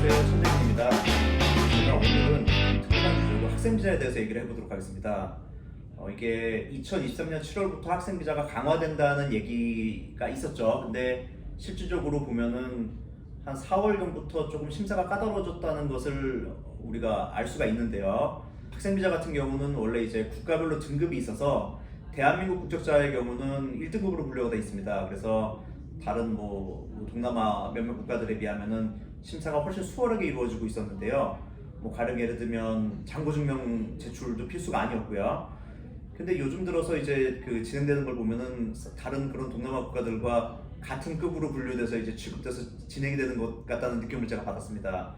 안녕하세요, 천대입니다. 제가 오늘은 특별한 주제로 학생 비자에 대해서 얘기를 해보도록 하겠습니다. 이게 2023년 7월부터 학생 비자가 강화된다는 얘기가 있었죠. 근데 실질적으로 보면은 한 4월 전부터 조금 심사가 까다로워졌다는 것을 우리가 알 수가 있는데요. 학생 비자 같은 경우는 원래 이제 국가별로 등급이 있어서 대한민국 국적자의 경우는 1등급으로 분류가 되어 있습니다. 그래서 다른 동남아 몇몇 국가들에 비하면은 심사가 훨씬 수월하게 이루어지고 있었는데요. 가령 예를 들면 장고증명 제출도 필수가 아니었고요. 근데 요즘 들어서 이제 그 진행되는 걸 보면은 다른 그런 동남아 국가들과 같은 급으로 분류돼서 이제 취급돼서 진행이 되는 것 같다는 느낌을 제가 받았습니다.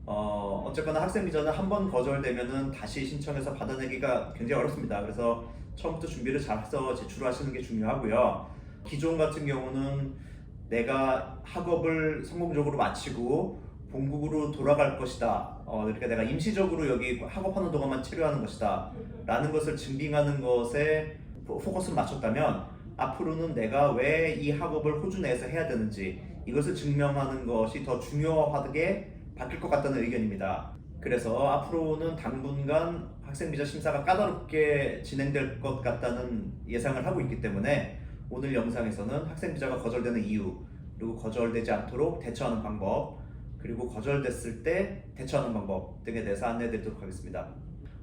어쨌거나 학생 비자는 한 번 거절되면은 다시 신청해서 받아내기가 굉장히 어렵습니다. 그래서 처음부터 준비를 잘 해서 제출을 하시는 게 중요하고요. 기존 같은 경우는 내가 학업을 성공적으로 마치고 본국으로 돌아갈 것이다. 그러니까 내가 임시적으로 여기 학업하는 동안만 체류하는 것이다. 라는 것을 증빙하는 것에 포커스를 맞췄다면 앞으로는 내가 왜 이 학업을 호주 내에서 해야 되는지 이것을 증명하는 것이 더 중요하게 바뀔 것 같다는 의견입니다. 그래서 앞으로는 당분간 학생 비자 심사가 까다롭게 진행될 것 같다는 예상을 하고 있기 때문에 오늘 영상에서는 학생 비자가 거절되는 이유, 그리고 거절되지 않도록 대처하는 방법, 그리고 거절됐을 때 대처하는 방법 등에 대해서 안내해 드리도록 하겠습니다.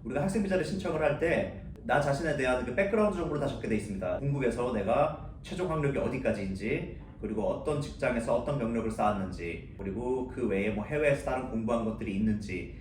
우리가 학생 비자를 신청을 할 때 나 자신에 대한 그 백그라운드 정보를 다 적게 되어 있습니다. 본국에서 내가 최종 학력이 어디까지인지, 그리고 어떤 직장에서 어떤 경력을 쌓았는지, 그리고 그 외에 해외에서 다른 공부한 것들이 있는지,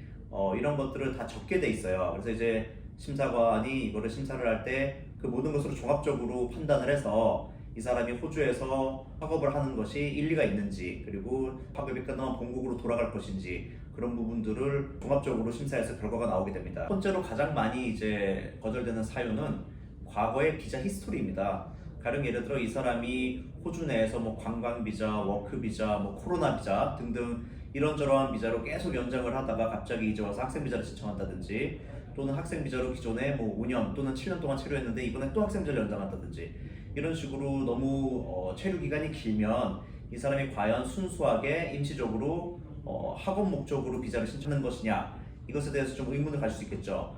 이런 것들을 다 적게 돼 있어요. 그래서 이제 심사관이 이거를 심사를 할 때 그 모든 것으로 종합적으로 판단을 해서 이 사람이 호주에서 학업을 하는 것이 일리가 있는지, 그리고 학업이 끝나면 본국으로 돌아갈 것인지, 그런 부분들을 종합적으로 심사해서 결과가 나오게 됩니다. 첫 번째로 가장 많이 이제 거절되는 사유는 과거의 비자 히스토리입니다. 가령 예를 들어 이 사람이 호주 내에서 관광 비자, 워크 비자, 코로나 비자 등등 이런저런 비자로 계속 연장을 하다가 갑자기 이제 와서 학생 비자를 신청한다든지, 또는 학생 비자로 기존에 5년 또는 7년 동안 체류했는데 이번에 또 학생 비자를 연장한다든지, 이런 식으로 너무 체류 기간이 길면 이 사람이 과연 순수하게 임시적으로 학업 목적으로 비자를 신청하는 것이냐, 이것에 대해서 좀 의문을 가질 수 있겠죠.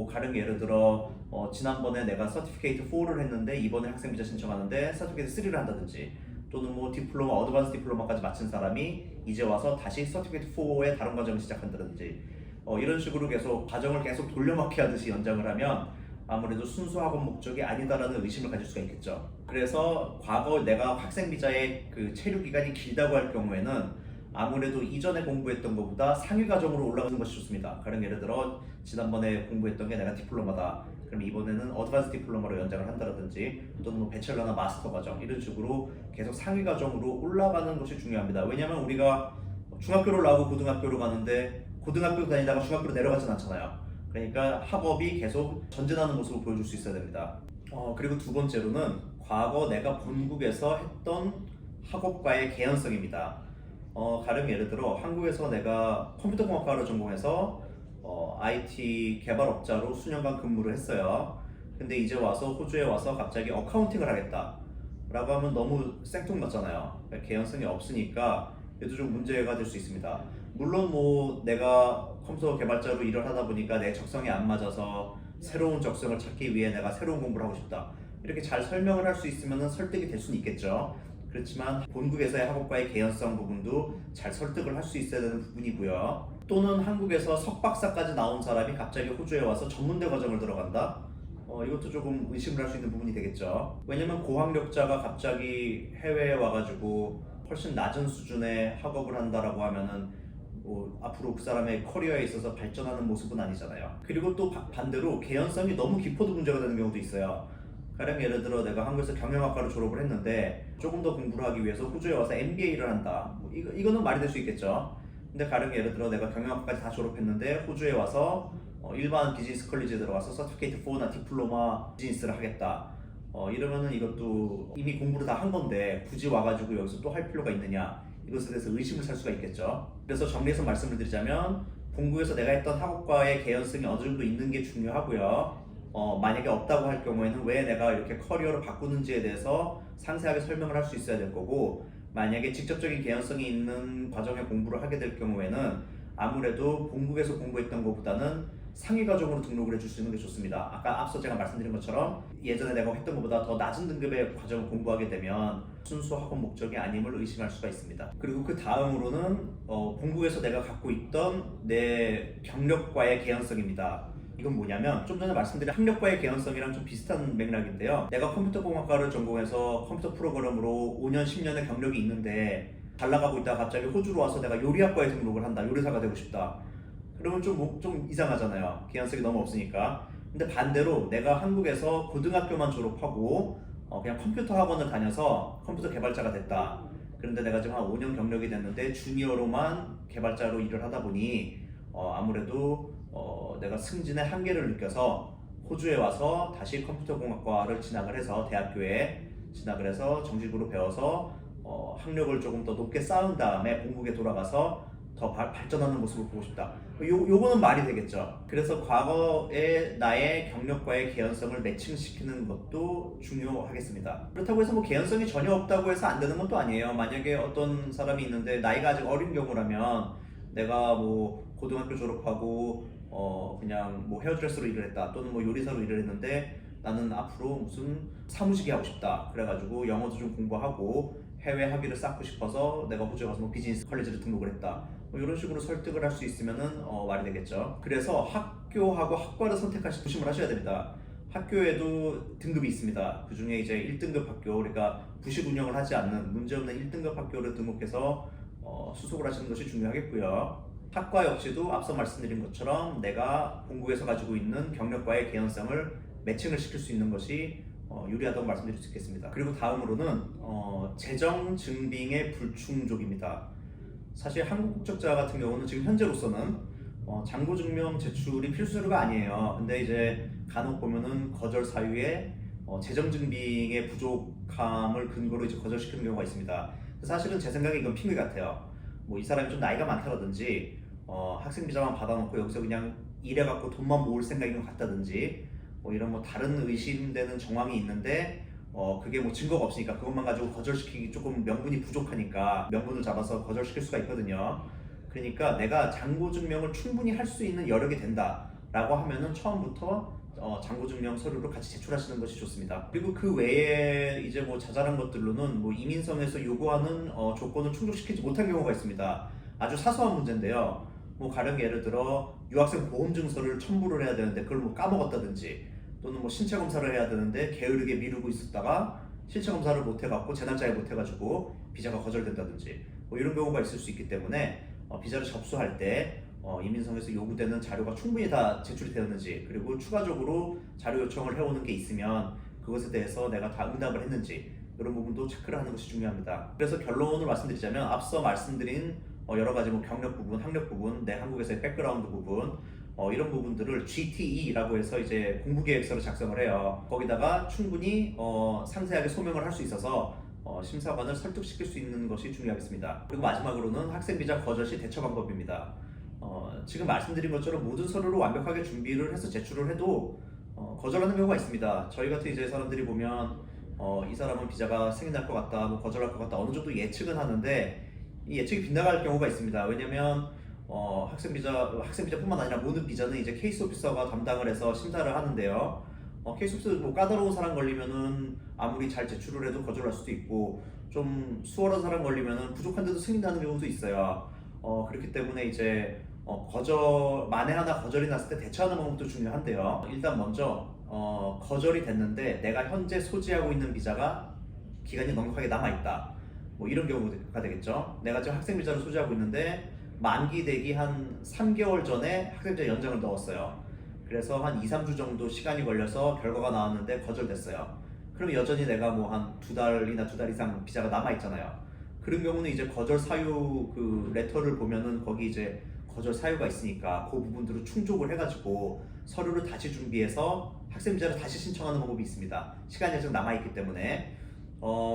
가령 예를 들어 지난번에 내가 서티피케이트 4를 했는데 이번에 학생 비자 신청하는데 서티피케이트 3를 한다든지, 또는 디플로마, 어드밴스 디플로마까지 마친 사람이 이제 와서 다시 서티피케이트 4의 다른 과정을 시작한다든지, 이런 식으로 계속 과정을 계속 돌려막기 하듯이 연장을 하면 아무래도 순수 학업 목적이 아니다라는 의심을 가질 수가 있겠죠. 그래서 과거 내가 학생 비자의 그 체류 기간이 길다고 할 경우에는 아무래도 이전에 공부했던 것보다 상위 과정으로 올라가는 것이 좋습니다. 가령 예를 들어 지난번에 공부했던 게 내가 디플로마다, 그럼 이번에는 어드밴스 디플로마로 연장을 한다든지, 또는 배철러나 마스터 과정, 이런 식으로 계속 상위 과정으로 올라가는 것이 중요합니다. 왜냐하면 우리가 중학교를 나오고 고등학교로 가는데 고등학교 다니다가 중학교로 내려가진 않잖아요. 그러니까 학업이 계속 전진하는 모습을 보여줄 수 있어야 됩니다. 그리고 두 번째로는 과거 내가 본국에서 했던 학업과의 개연성입니다. 가령 예를 들어 한국에서 내가 컴퓨터공학과를 전공해서 IT 개발업자로 수년간 근무를 했어요. 근데 이제 와서 호주에 와서 갑자기 어카운팅을 하겠다 라고 하면 너무 생뚱맞잖아요. 개연성이 없으니까 얘도 좀 문제가 될 수 있습니다. 물론 내가 컴퓨터 개발자로 일을 하다 보니까 내 적성에 안 맞아서 새로운 적성을 찾기 위해 내가 새로운 공부를 하고 싶다, 이렇게 잘 설명을 할 수 있으면 설득이 될 수는 있겠죠. 그렇지만 본국에서의 학업과의 개연성 부분도 잘 설득을 할 수 있어야 되는 부분이고요. 또는 한국에서 석박사까지 나온 사람이 갑자기 호주에 와서 전문대 과정을 들어간다? 이것도 조금 의심을 할 수 있는 부분이 되겠죠. 왜냐면 고학력자가 갑자기 해외에 와가지고 훨씬 낮은 수준의 학업을 한다라고 하면은 앞으로 그 사람의 커리어에 있어서 발전하는 모습은 아니잖아요. 그리고 또 반대로 개연성이 너무 깊어도 문제가 되는 경우도 있어요. 가령 예를 들어 내가 한국에서 경영학과를 졸업을 했는데 조금 더 공부를 하기 위해서 호주에 와서 MBA를 한다. 이거는 말이 될 수 있겠죠. 근데 가령 예를 들어 내가 경영학까지 다 졸업했는데 호주에 와서 일반 비즈니스 컬리지에 들어가서 서티피케이트 4나 디플로마 비즈니스를 하겠다. 이러면은 이것도 이미 공부를 다 한 건데 굳이 와가지고 여기서 또 할 필요가 있느냐, 이것에 대해서 의심을 살 수가 있겠죠. 그래서 정리해서 말씀을 드리자면 본국에서 내가 했던 학업과의 개연성이 어느 정도 있는 게 중요하고요. 만약에 없다고 할 경우에는 왜 내가 이렇게 커리어를 바꾸는지에 대해서 상세하게 설명을 할 수 있어야 될 거고, 만약에 직접적인 개연성이 있는 과정의 공부를 하게 될 경우에는 아무래도 본국에서 공부했던 것보다는 상위 과정으로 등록을 해줄 수 있는 게 좋습니다. 아까 앞서 제가 말씀드린 것처럼 예전에 내가 했던 것보다 더 낮은 등급의 과정을 공부하게 되면 순수 학업 목적이 아님을 의심할 수가 있습니다. 그리고 그 다음으로는 본국에서 내가 갖고 있던 내 경력과의 개연성입니다. 이건 뭐냐면 좀 전에 말씀드린 학력과의 개연성이랑 좀 비슷한 맥락인데요. 내가 컴퓨터공학과를 전공해서 컴퓨터 프로그램으로 5년, 10년의 경력이 있는데 잘 나가고 있다가 갑자기 호주로 와서 내가 요리학과에 등록을 한다. 요리사가 되고 싶다. 그러면 좀 이상하잖아요. 개연성이 너무 없으니까. 근데 반대로 내가 한국에서 고등학교만 졸업하고 그냥 컴퓨터 학원을 다녀서 컴퓨터 개발자가 됐다. 그런데 내가 지금 한 5년 경력이 됐는데 주니어로만 개발자로 일을 하다 보니 아무래도 내가 승진의 한계를 느껴서 호주에 와서 다시 컴퓨터공학과를 진학을 해서 대학교에 진학을 해서 정식으로 배워서 학력을 조금 더 높게 쌓은 다음에 본국에 돌아가서 더 발전하는 모습을 보고 싶다. 요거는 말이 되겠죠. 그래서 과거의 나의 경력과의 개연성을 매칭시키는 것도 중요하겠습니다. 그렇다고 해서 뭐 개연성이 전혀 없다고 해서 안 되는 것도 아니에요. 만약에 어떤 사람이 있는데 나이가 아직 어린 경우라면 내가 뭐 고등학교 졸업하고 그냥 뭐 헤어드레스로 일을 했다 또는 뭐 요리사로 일을 했는데 나는 앞으로 무슨 사무직이 하고 싶다 그래가지고 영어도 좀 공부하고 해외 학위를 쌓고 싶어서 내가 호주에 가서 뭐 비즈니스 컬리지를 등록을 했다 뭐 이런 식으로 설득을 할 수 있으면은 말이 되겠죠. 그래서 학교하고 학과를 선택하시 조심을 하셔야 됩니다. 학교에도 등급이 있습니다. 그 중에 이제 1등급 학교, 그러니까 부식 운영을 하지 않는 문제없는 1등급 학교를 등록해서 수속을 하시는 것이 중요하겠고요. 학과 역시도 앞서 말씀드린 것처럼 내가 본국에서 가지고 있는 경력과의 개연성을 매칭을 시킬 수 있는 것이 유리하다고 말씀드릴 수 있겠습니다. 그리고 다음으로는 재정 증빙의 불충족입니다. 사실 한국 국적자 같은 경우는 지금 현재로서는 잔고 증명 제출이 필수 서류가 아니에요. 근데 이제 간혹 보면은 거절 사유에 재정 증빙의 부족함을 근거로 이제 거절시키는 경우가 있습니다. 사실은 제 생각에 이건 핑계 같아요. 뭐 이 사람이 좀 나이가 많다든지 학생 비자만 받아놓고 여기서 그냥 일해갖고 돈만 모을 생각인 것 같다든지 뭐 이런 뭐 다른 의심되는 정황이 있는데 그게 뭐 증거가 없으니까 그것만 가지고 거절시키기 조금 명분이 부족하니까 명분을 잡아서 거절시킬 수가 있거든요. 그러니까 내가 잔고 증명을 충분히 할 수 있는 여력이 된다라고 하면은 처음부터 잔고 증명 서류를 같이 제출하시는 것이 좋습니다. 그리고 그 외에 이제 뭐 자잘한 것들로는 뭐 이민성에서 요구하는 조건을 충족시키지 못한 경우가 있습니다. 아주 사소한 문제인데요. 뭐 가령 예를 들어 유학생 보험 증서를 첨부를 해야 되는데 그걸 뭐 까먹었다든지 또는 뭐 신체 검사를 해야 되는데 게으르게 미루고 있었다가 신체 검사를 못 해갖고 제 날짜에 못 해가지고 비자가 거절된다든지 뭐 이런 경우가 있을 수 있기 때문에 비자를 접수할 때 이민성에서 요구되는 자료가 충분히 다 제출이 되었는지 그리고 추가적으로 자료 요청을 해오는 게 있으면 그것에 대해서 내가 다 응답을 했는지 이런 부분도 체크를 하는 것이 중요합니다. 그래서 결론을 말씀드리자면 앞서 말씀드린 여러 가지 뭐 경력 부분, 학력 부분, 내 한국에서의 백그라운드 부분 이런 부분들을 GTE라고 해서 이제 공부계획서를 작성을 해요. 거기다가 충분히 상세하게 소명을 할 수 있어서 심사관을 설득시킬 수 있는 것이 중요하겠습니다. 그리고 마지막으로는 학생비자 거절 시 대처 방법입니다. 지금 말씀드린 것처럼 모든 서류를 완벽하게 준비를 해서 제출을 해도 거절하는 경우가 있습니다. 저희 같은 이제 사람들이 보면 이 사람은 비자가 승인할 것 같다, 뭐 거절할 것 같다 어느 정도 예측은 하는데 이 예측이 빗나갈 경우가 있습니다. 왜냐면 학생비자뿐만 아니라 모든 비자는 이제 케이스 오피서가 담당을 해서 심사를 하는데요. 케이스 오피서 뭐 까다로운 사람 걸리면은 아무리 잘 제출을 해도 거절할 수도 있고 좀 수월한 사람 걸리면은 부족한데도 승인하는 경우도 있어요. 그렇기 때문에 이제 만에 하나 거절이 났을 때 대처하는 방법도 중요한데요. 일단 먼저 거절이 됐는데 내가 현재 소지하고 있는 비자가 기간이 넉넉하게 남아있다. 뭐 이런 경우가 되겠죠. 내가 지금 학생 비자를 소지하고 있는데 만기 되기 한 3개월 전에 학생 비자 연장을 넣었어요. 그래서 한 2, 3주 정도 시간이 걸려서 결과가 나왔는데 거절됐어요. 그럼 여전히 내가 뭐 한 2달이나 2달 이상 비자가 남아있잖아요. 그런 경우는 이제 거절 사유 그 레터를 보면은 거기 이제 거절 사유가 있으니까 그 부분들을 충족을 해가지고 서류를 다시 준비해서 학생 비자를 다시 신청하는 방법이 있습니다. 시간이 아직 남아있기 때문에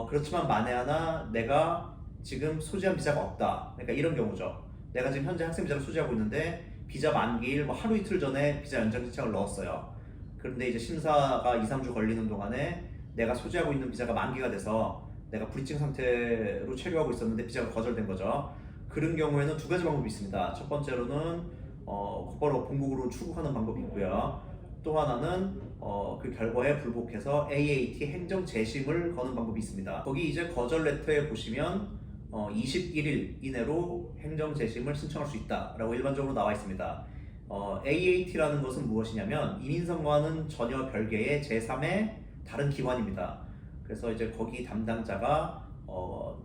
그렇지만 만에 하나 내가 지금 소지한 비자가 없다. 그러니까 이런 경우죠. 내가 지금 현재 학생 비자를 소지하고 있는데 비자 만기일 뭐 하루 이틀 전에 비자 연장 신청을 넣었어요. 그런데 이제 심사가 2, 3주 걸리는 동안에 내가 소지하고 있는 비자가 만기가 돼서 내가 불입증 상태로 체류하고 있었는데 비자가 거절된 거죠. 그런 경우에는 두 가지 방법이 있습니다. 첫 번째로는 곧바로 본국으로 출국하는 방법이 있고요. 또 하나는 그 결과에 불복해서 AAT 행정 재심을 거는 방법이 있습니다. 거기 이제 거절 레터에 보시면 21일 이내로 행정 재심을 신청할 수 있다라고 일반적으로 나와 있습니다. AAT라는 것은 무엇이냐면 이민선과는 전혀 별개의 제3의 다른 기관입니다. 그래서 이제 거기 담당자가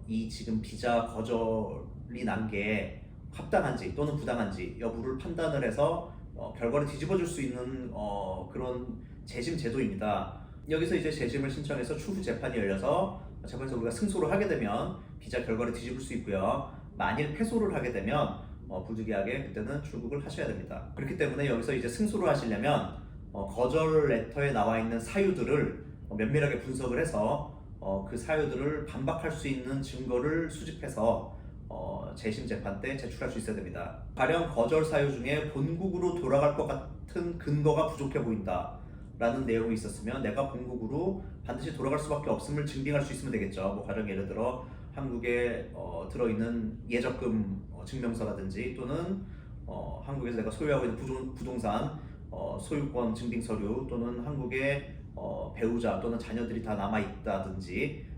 이 지금 비자 거절이 난 게 합당한지 또는 부당한지 여부를 판단을 해서 결과를 뒤집어 줄 수 있는 그런 재심 제도입니다. 여기서 이제 재심을 신청해서 추후 재판이 열려서 재판에서 우리가 승소를 하게 되면 비자 결과를 뒤집을 수 있고요. 만일 패소를 하게 되면 부득이하게 그때는 출국을 하셔야 됩니다. 그렇기 때문에 여기서 이제 승소를 하시려면 거절 레터에 나와 있는 사유들을 면밀하게 분석을 해서 그 사유들을 반박할 수 있는 증거를 수집해서 재심 재판 때 제출할 수 있어야 됩니다. 가령 거절 사유 중에 본국으로 돌아갈 것 같은 근거가 부족해 보인다 라는 내용이 있었으면 내가 본국으로 반드시 돌아갈 수밖에 없음을 증빙할 수 있으면 되겠죠. 뭐 가령 예를 들어 한국에 들어있는 예적금 증명서라든지 또는 한국에서 내가 소유하고 있는 부동산 소유권 증빙 서류 또는 한국에 배우자 또는 자녀들이 다 남아있다든지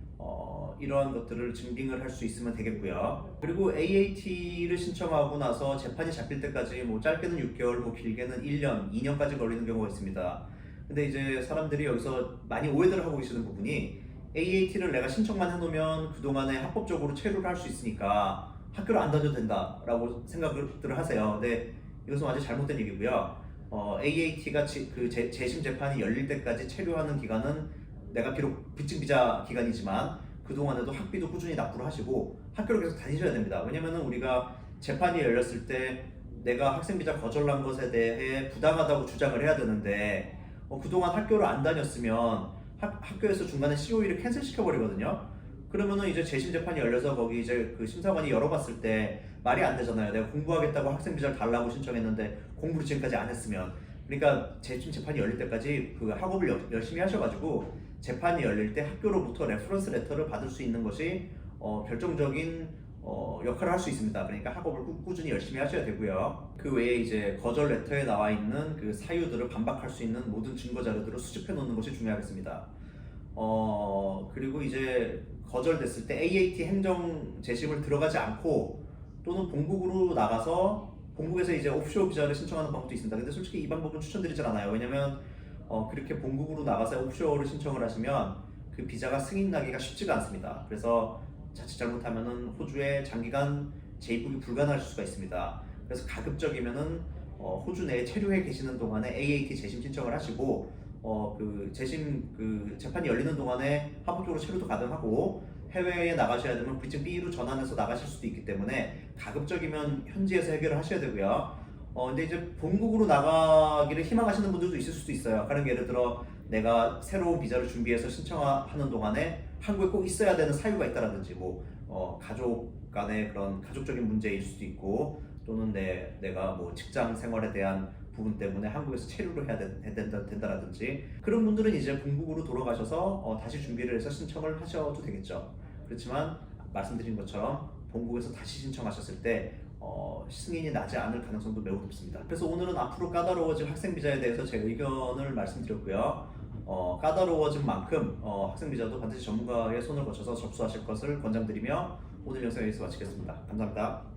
이러한 것들을 증빙을 할 수 있으면 되겠고요. 그리고 AAT를 신청하고 나서 재판이 잡힐 때까지 뭐 짧게는 6개월, 뭐 길게는 1년, 2년까지 걸리는 경우가 있습니다. 근데 이제 사람들이 여기서 많이 오해를 하고 계시는 부분이 AAT를 내가 신청만 해놓으면 그동안에 합법적으로 체류를 할 수 있으니까 학교를 안 다녀도 된다라고 생각을 하세요. 근데 이것은 완전 잘못된 얘기고요. AAT가 그 재심 재판이 열릴 때까지 체류하는 기간은 내가 비록 빚증 비자 기간이지만 그동안에도 학비도 꾸준히 납부를 하시고 학교를 계속 다니셔야 됩니다. 왜냐면은 우리가 재판이 열렸을 때 내가 학생 비자 거절한 것에 대해 부당하다고 주장을 해야 되는데 그동안 학교를 안 다녔으면 학교에서 중간에 COE를 캔슬 시켜버리거든요. 그러면은 이제 재심 재판이 열려서 거기 이제 그 심사관이 열어봤을 때 말이 안 되잖아요. 내가 공부하겠다고 학생 비자를 달라고 신청했는데 공부를 지금까지 안 했으면. 그러니까 재심 재판이 열릴 때까지 그 학업을 열심히 하셔가지고 재판이 열릴 때 학교로부터 레퍼런스 레터를 받을 수 있는 것이 결정적인 역할을 할 수 있습니다. 그러니까 학업을 꾸준히 열심히 하셔야 되고요. 그 외에 이제 거절 레터에 나와 있는 그 사유들을 반박할 수 있는 모든 증거 자료들을 수집해 놓는 것이 중요하겠습니다. 그리고 이제 거절됐을 때 AAT 행정 재심을 들어가지 않고 또는 본국으로 나가서 본국에서 이제 오프쇼어 비자를 신청하는 방법도 있습니다. 근데 솔직히 이 방법은 추천드리진 않아요. 왜냐면 그렇게 본국으로 나가서 오프쇼어를 신청을 하시면 그 비자가 승인나기가 쉽지가 않습니다. 그래서 자칫 잘못하면은 호주에 장기간 재입국이 불가능하실 수가 있습니다. 그래서 가급적이면은 호주 내에 체류해 계시는 동안에 AAT 재심 신청을 하시고 그 재심 그 재판이 열리는 동안에 합법적으로 체류도 가능하고 해외에 나가셔야 되면 불입증 B로 전환해서 나가실 수도 있기 때문에 가급적이면 현지에서 해결을 하셔야 되고요. 근데 이제 본국으로 나가기를 희망하시는 분들도 있을 수도 있어요. 가령 예를 들어 내가 새로운 비자를 준비해서 신청하는 동안에 한국에 꼭 있어야 되는 사유가 있다라든지 뭐 가족 간의 그런 가족적인 문제일 수도 있고 또는 내가 뭐 직장 생활에 대한 부분 때문에 한국에서 체류를 해야 된다라든지 그런 분들은 이제 본국으로 돌아가셔서 다시 준비를 해서 신청을 하셔도 되겠죠. 그렇지만 말씀드린 것처럼 본국에서 다시 신청하셨을 때 승인이 나지 않을 가능성도 매우 높습니다. 그래서 오늘은 앞으로 까다로워질 학생 비자에 대해서 제 의견을 말씀드렸고요. 까다로워진 만큼 학생 비자도 반드시 전문가의 손을 거쳐서 접수하실 것을 권장드리며 오늘 영상 여기서 마치겠습니다. 감사합니다.